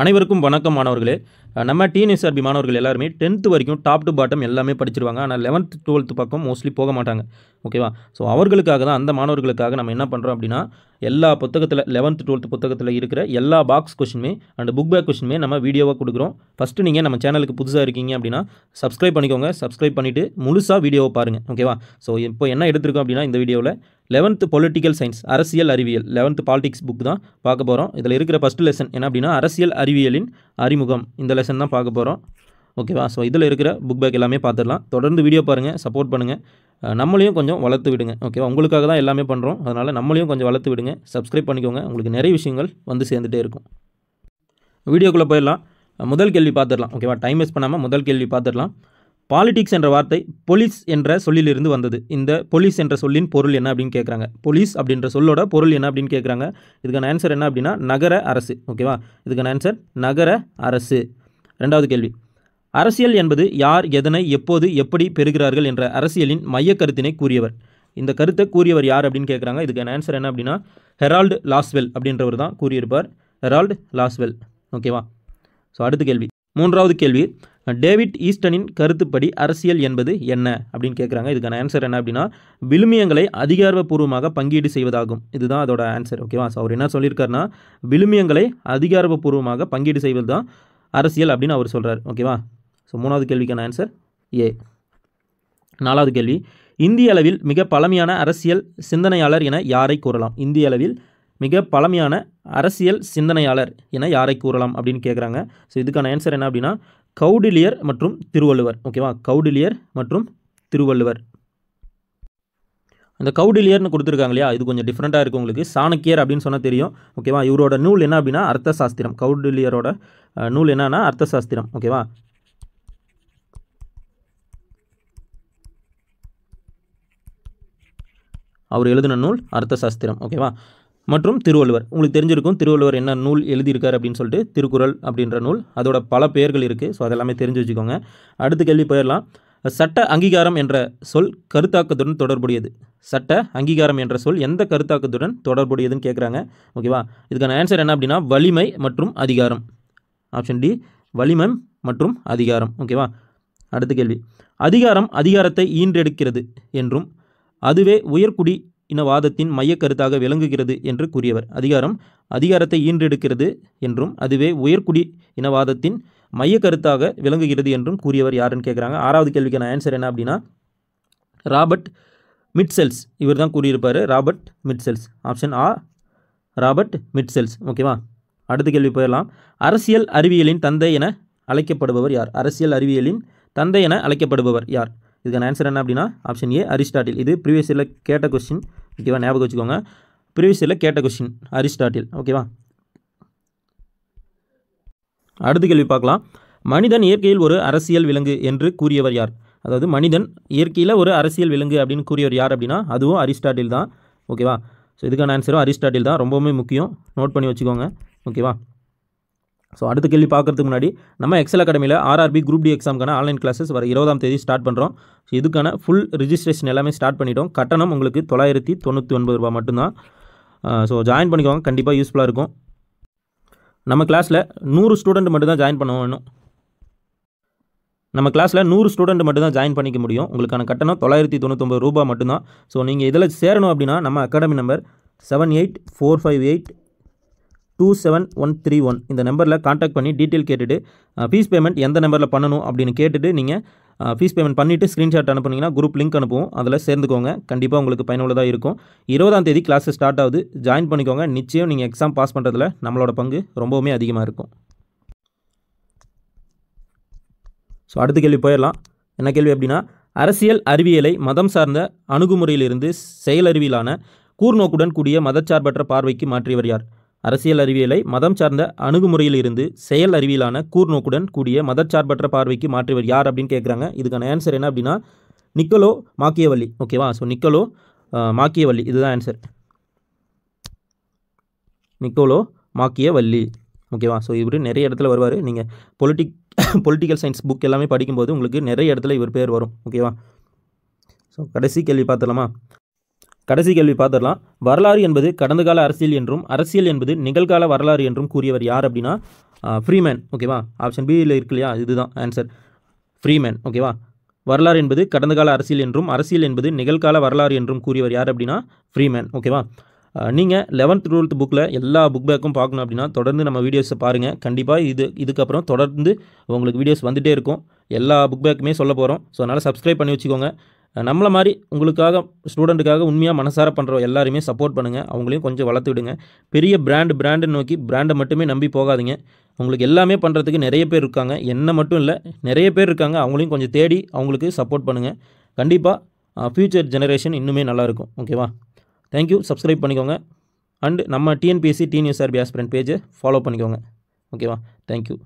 அனைவருக்கும் வணக்கம் மாணவர்களே. நம்ம டிஎன்எஸ்ஆர்பி மாணவர்கள் எல்லாருமே 10th வரைக்கும் டாப் டு பாட்டம் எல்லாமே படிச்சிருவாங்க. ஆனால் 11th 12th பக்கம் மோஸ்ட்லி போக மாட்டாங்க. ஓகேவா? ஸோ அவர்களுக்காக தான், அந்த மாணவர்களுக்காக நம்ம என்ன பண்ணுறோம் அப்படின்னா, எல்லா புத்தகத்தில் 11th 12th புத்தகத்தில் இருக்கிற எல்லா பாக்ஸ் கொஷினுமே அண்ட் புக் பேக் கொஷினுமே நம்ம வீடியோவாக கொடுக்குறோம். ஃபஸ்ட்டு நீங்கள் நம்ம சேனலுக்கு புதுசாக இருக்கீங்க அப்படின்னா சப்ஸ்கிரைப் பண்ணிக்கோங்க. சப்ஸ்கிரைப் பண்ணிவிட்டு முழுசாக வீடியோவை பாருங்கள். ஓகேவா? ஸோ இப்போ என்ன எடுத்திருக்கோம் அப்படின்னா, இந்த வீடியோவில் 11th பொலிட்டிக்கல் சயின்ஸ் அரசியல் அறிவியல் 11th பாலிடிக்ஸ் புக் தான் பார்க்க போகிறோம். இதில் இருக்கிற ஃபஸ்ட்டு லெசன் என்ன அப்படின்னா, அரசியல் அறிவியலின் அறிமுகம். இந்த லெசன் தான் பார்க்க போகிறோம். ஓகேவா? ஸோ இதில் இருக்கிற புக் பேக் எல்லாமே பார்த்துடலாம். தொடர்ந்து வீடியோ பாருங்கள், சப்போர்ட் பண்ணுங்கள். நம்மளையும் கொஞ்சம் வளர்த்து விடுங்க. ஓகேவா? உங்களுக்காக தான் எல்லாமே பண்ணுறோம். அதனால் நம்மளையும் கொஞ்சம் வளர்த்து விடுங்க. சப்ஸ்கிரைப் பண்ணிக்கோங்க. உங்களுக்கு நிறைய விஷயங்கள் வந்து சேர்ந்துட்டே இருக்கும். வீடியோக்குள்ளே போயிடலாம். முதல் கேள்வி பார்த்துடலாம். ஓகேவா? டைம் வேஸ்ட் பண்ணாமல் முதல் கேள்வி பார்த்துடலாம். பாலிடிக்ஸ் என்ற வார்த்தை பொலிஸ் என்ற சொல்லிலிருந்து வந்தது. இந்த பொலிஸ் என்ற சொல்லின் பொருள் என்ன அப்படின்னு கேட்குறாங்க. பொலிஸ் அப்படின்ற சொல்லோட பொருள் என்ன அப்படின்னு கேட்குறாங்க. இதுக்கான ஆன்சர் என்ன அப்படின்னா, நகர அரசு. ஓகேவா? இதுக்கான ஆன்சர் நகர அரசு. ரெண்டாவது கேள்வி, அரசியல் என்பது யார், எதனை, எப்போது, எப்படி பெறுகிறார்கள் என்ற அரசியலின் மைய கருத்தினை கூறியவர். இந்த கருத்தை கூறியவர் யார் அப்படின்னு கேட்குறாங்க. இதுக்கான ஆன்சர் என்ன அப்படின்னா, ஹெரால்டு லாஸ்வெல் அப்படின்றவர் தான் கூறியிருப்பார். Harold Lasswell. ஓகேவா? ஸோ அடுத்த கேள்வி, மூன்றாவது கேள்வி, டேவிட் ஈஸ்டனின் கருத்துப்படி அரசியல் என்பது என்ன அப்படின்னு கேட்குறாங்க. இதுக்கான ஆன்சர் என்ன அப்படின்னா, விழுமியங்களை அதிகாரப்பூர்வமாக பங்கீடு செய்வதாகும். இதுதான் அதோட ஆன்சர். ஓகேவா? ஸோ அவர் என்ன சொல்லியிருக்காருன்னா, விழுமியங்களை அதிகாரப்பூர்வமாக பங்கீடு செய்வது தான் அரசியல் அப்படின்னு அவர் சொல்கிறார். ஓகேவா? ஸோ மூணாவது கேள்விக்கான ஆன்சர் ஏ. நாலாவது கேள்வி, இந்திய அளவில் மிக பழமையான அரசியல் சிந்தனையாளர் என யாரை கூறலாம். இந்திய அளவில் மிக பழமையான அரசியல் சிந்தனையாளர் என யாரை கூறலாம் அப்படின்னு கேட்குறாங்க. ஸோ இதுக்கான ஆன்சர் என்ன அப்படின்னா, கௌடில்யர் மற்றும் திருவள்ளுவர். ஓகேவா? கௌடில்யர் மற்றும் திருவள்ளுவர். அந்த கௌடில்யர்னு கொடுத்துருக்காங்க இல்லையா, இது கொஞ்சம் டிஃப்ரெண்ட்டாக இருக்குது உங்களுக்கு. சாணக்கியர் அப்படின்னு சொன்னால் தெரியும். ஓகேவா? இவரோட நூல் என்ன அப்படின்னா அர்த்த சாஸ்திரம். கௌடில்யரோட நூல் என்னன்னா அர்த்த சாஸ்திரம். ஓகேவா? அவர் எழுதின நூல் அர்த்த சாஸ்திரம். ஓகேவா? மற்றும் திருவள்ளுவர். உங்களுக்கு தெரிஞ்சிருக்கும் திருவள்ளுவர் என்ன நூல் எழுதியிருக்கார் அப்படின்னு சொல்லிட்டு, திருக்குறள் அப்படின்ற நூல். அதோட பல பெயர்கள் இருக்குது. ஸோ அதெல்லாமே தெரிஞ்சு வச்சுக்கோங்க. அடுத்த கேள்வி போயிடலாம். சட்ட அங்கீகாரம் என்ற சொல் கருத்தாக்கத்துடன் தொடர்புடையது. சட்ட அங்கீகாரம் என்ற சொல் எந்த கருத்தாக்கத்துடன் தொடர்புடையதுன்னு கேட்குறாங்க. ஓகேவா? இதுக்கான ஆன்சர் என்ன அப்படின்னா, வலிமை மற்றும் அதிகாரம். ஆப்ஷன் டி, வலிமை மற்றும் அதிகாரம். ஓகேவா? அடுத்த கேள்வி, அதிகாரம் அதிகாரத்தை ஈன்றெடுக்கிறது என்றும் அதுவே உயர்குடி இனவாதத்தின் மைய கருத்தாக விளங்குகிறது என்று கூறியவர். அதிகாரம் அதிகாரத்தை ஈன்றெடுக்கிறது என்றும் அதுவே உயர்குடி இனவாதத்தின் மைய கருத்தாக விளங்குகிறது என்றும் கூறியவர் யாருன்னு கேட்குறாங்க. ஆறாவது கேள்விக்கான ஆன்சர் என்ன அப்படின்னா, ராபர்ட் மிட்செல்ஸ். இவர் தான் கூறியிருப்பார். ராபர்ட் மிட்செல்ஸ். ஆப்ஷன் ஆ, ராபர்ட் மிட்செல்ஸ். ஓகேவா? அடுத்த கேள்வி போயிடலாம். அரசியல் அறிவியலின் தந்தை என அழைக்கப்படுபவர் யார். அரசியல் அறிவியலின் தந்தை என அழைக்கப்படுபவர் யார். இதுக்கான ஆன்சர் என்ன அப்படின்னா, ஆப்ஷன் ஏ, அரிஸ்டாட்டில். இது ப்ரீவியஸ் இயரில் கேட்ட கொஸ்டின். ஓகேவா? ஞாபகம் வச்சுக்கோங்க. ப்ரீவியஸ் இயரில் கேட்ட கொஸ்டின் அரிஸ்டாட்டில். ஓகேவா? அடுத்த கேள்வி பார்க்கலாம். மனிதன் இயற்கையில் ஒரு அரசியல் விலங்கு என்று கூறியவர் யார். அதாவது மனிதன் இயற்கையில் ஒரு அரசியல் விலங்கு அப்படின்னு கூறியவர் யார் அப்படின்னா, அதுவும் அரிஸ்டாட்டில் தான். ஓகேவா? ஸோ இதுக்கான ஆன்சரும் அரிஸ்டாட்டில் தான். ரொம்பவுமே முக்கியம், நோட் பண்ணி வச்சுக்கோங்க. ஓகேவா? ஸோ அடுத்த கேள்வி பார்க்குறதுக்கு முன்னாடி, நம்ம எக்ஸல் அகாடமியில் ஆர்ஆர்பி குரூப் டி எக்ஸாமுக்கான ஆன்லைன் கிளாஸஸ் வர 20ஆம் தேதி ஸ்டார்ட் பண்ணுறோம். ஸோ இதுக்கான ஃபுல் ரிஜிஸ்ட்ரேஷன் எல்லாமே ஸ்டார்ட் பண்ணிட்டோம். கட்டணம் உங்களுக்கு 999 ரூபா மட்டும்தான். ஸோ ஜாயின் பண்ணிக்கோங்க, கண்டிப்பாக யூஸ்ஃபுல்லாக இருக்கும். நம்ம கிளாஸில் 100 ஸ்டூடெண்ட் மட்டும் தான் ஜாயின் பண்ணணும். நம்ம கிளாஸில் 100 ஸ்டூடெண்ட் மட்டும் தான் ஜாயின் பண்ணிக்க முடியும். உங்களுக்கான கட்டணம் 999 ரூபா மட்டும்தான். ஸோ நீங்கள் இதில் சேரணும் அப்படின்னா நம்ம அகாடமி நம்பர் 7845827131 இந்த நம்பரில் காண்டாக்ட் பண்ணி டீட்டெயில் கேட்டுட்டு ஃபீஸ் பேமெண்ட் எந்த நம்பரில் பண்ணணும் அப்படின்னு கேட்டுட்டு நீங்கள் ஃபீஸ் பேமெண்ட் பண்ணிவிட்டு ஸ்க்ரீன்ஷாட் அனுப்புனீங்கன்னா குரூப் லிங்க் அனுப்புவோம். அதில் சேர்ந்துக்கோங்க. கண்டிப்பாக உங்களுக்கு பயனுள்ளதாக இருக்கும். 20ஆம் தேதி கிளாஸஸ் ஸ்டார்ட் ஆகுது. ஜாயின் பண்ணிக்கோங்க. நிச்சயம் நீங்கள் எக்ஸாம் பாஸ் பண்ணுறதுல நம்மளோட பங்கு ரொம்பவுமே அதிகமாக இருக்கும். ஸோ அடுத்த கேள்வி போயிடலாம். என்ன கேள்வி அப்படின்னா, அரசியல் அறிவியலை மதம் சார்ந்த அணுகுமுறையிலிருந்து செயலறிவியலான கூர்நோக்குடன் கூடிய மதச்சார்பற்ற பார்வைக்கு மாற்றியவர் யார். அரசியல் அறிவியலை மதம் சார்ந்த அணுகுமுறையிலிருந்து செயல் அறிவியலான கூர்நோக்குடன் கூடிய மதச்சார்பற்ற பார்வைக்கு மாற்றியவர் யார் அப்படின்னு கேட்குறாங்க. இதுக்கான ஆன்சர் என்ன அப்படின்னா, நிக்கோலோ மாக்கியவல்லி. ஓகேவா? ஸோ நிக்கோலோ மாக்கியவல்லி இதுதான் ஆன்சர். Niccolo Machiavelli. ஓகேவா? ஸோ இவர் நிறைய இடத்துல வருவார். நீங்கள் பொலிட்டிக்கல் சயின்ஸ் புக் எல்லாமே படிக்கும்போது உங்களுக்கு நிறைய இடத்துல இவர் பேர் வரும். ஓகேவா? ஸோ கடைசி கேள்வி பார்த்துலாமா. கடைசி கேள்வி பார்த்துடலாம். வரலாறு என்பது கடந்த கால அரசியல் என்றும் அரசியல் என்பது நிகழ்கால வரலாறு என்றும் கூறியவர் யார் அப்படின்னா ஃப்ரீமேன். ஓகேவா, ஆப்ஷன் பியில் இருக்கு இல்லையா, இதுதான் ஆன்சர், ஃப்ரீமேன். ஓகேவா, வரலாறு என்பது கடந்த கால அரசியல் என்றும் அரசியல் என்பது நிகழ்கால வரலாறு என்றும் கூறியவர் யார் அப்படின்னா ஃப்ரீமேன். ஓகேவா, நீங்கள் 11th 12th புக்கில் எல்லா புக் பேக்கும் பார்க்கணும் அப்படின்னா தொடர்ந்து நம்ம வீடியோஸை பாருங்கள். கண்டிப்பாக இதுக்கப்புறம் தொடர்ந்து உங்களுக்கு வீடியோஸ் வந்துகிட்டே இருக்கும். எல்லா புக் பேக்குமே சொல்ல போகிறோம். ஸோ அதனால் சப்ஸ்கிரைப் பண்ணி வச்சுக்கோங்க. நம்மளை மாதிரி உங்களுக்காக ஸ்டூடெண்ட்டுக்காக உண்மையாக மனசார பண்ணுற எல்லாருமே சப்போர்ட் பண்ணுங்கள். அவங்களையும் கொஞ்சம் வளர்த்து விடுங்க. பெரிய பிராண்டு நோக்கி பிராண்டை மட்டுமே நம்பி போகாதீங்க. உங்களுக்கு எல்லாமே பண்ணுறதுக்கு நிறைய பேர் இருக்காங்க. என்ன மட்டும் இல்லை, நிறைய பேர் இருக்காங்க. அவங்களையும் கொஞ்சம் தேடி அவங்களுக்கு சப்போர்ட் பண்ணுங்கள். கண்டிப்பாக ஃப்யூச்சர் ஜெனரேஷன் இன்னுமே நல்லாயிருக்கும். ஓகேவா, தேங்க்யூ. சப்ஸ்கிரைப் பண்ணிக்கோங்க. அண்டு நம்ம டிஎன்பிஎஸ்சி டிஎன்யூஎஸ்ஆர்பி ஆஸ்பிரண்ட் பேஜை ஃபாலோ பண்ணிக்கோங்க. ஓகேவா, தேங்க்யூ.